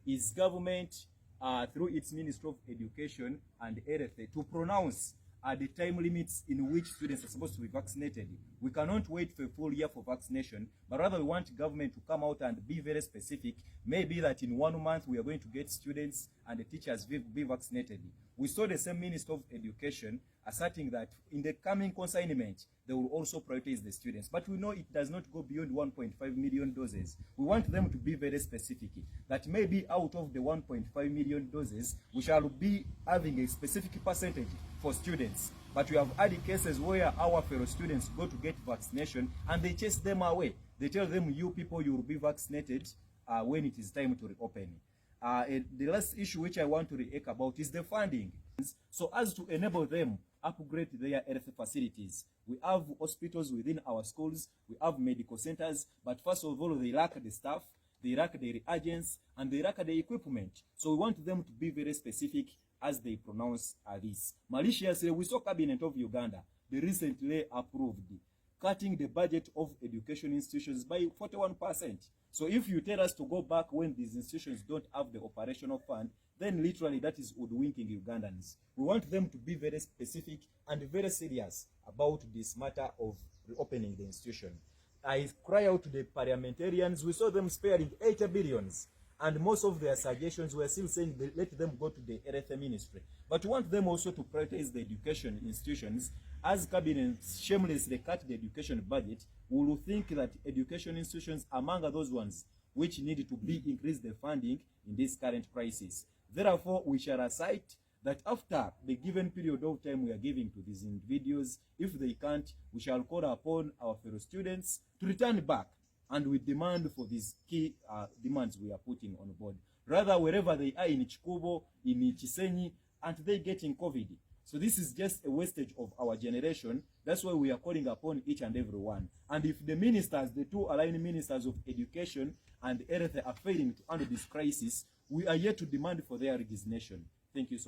is government, through its Ministry of Education and Health, to pronounce the time limits in which students are supposed to be vaccinated. We cannot wait for a full year for vaccination, but rather we want government to come out and be very specific. Maybe that in 1 month we are going to get students and the teachers be vaccinated. We saw the same Minister of Education asserting that in the coming consignment, they will also prioritize the students. But we know it does not go beyond 1.5 million doses. We want them to be very specific, that maybe out of the 1.5 million doses, we shall be having a specific percentage for students. But we have had cases where our fellow students go to get vaccination and they chase them away. They tell them, you people, you will be vaccinated when it is time to reopen. The last issue which I want to react about is the funding. So as to enable them upgrade their health facilities, we have hospitals within our schools, we have medical centers, but first of all, they lack the staff, they lack the reagents, and they lack the equipment. So we want them to be very specific as they pronounce this. Maliciously, we saw Cabinet of Uganda, they recently approved cutting the budget of education institutions by 41%. So if you tell us to go back when these institutions don't have the operational fund, then literally that is hoodwinking Ugandans. We want them to be very specific and very serious about this matter of reopening the institution. I cry out to the parliamentarians. We saw them sparing 80 billions. And most of their suggestions were still saying let them go to the health ministry. But we want them also to prioritize the education institutions. As cabinet shamelessly cut the education budget, we will think that education institutions are among those ones which need to be increased the funding in this current crisis. Therefore, we shall assert that after the given period of time we are giving to these individuals, if they can't, we shall call upon our fellow students to return back. And we demand for these key demands we are putting on board. Rather, wherever they are in Chikubo, in Chisenyi, and they getting COVID. So this is just a wastage of our generation. That's why we are calling upon each and every one. And if the ministers, the two aligned ministers of education and health are failing to handle this crisis, we are yet to demand for their resignation. Thank you so much.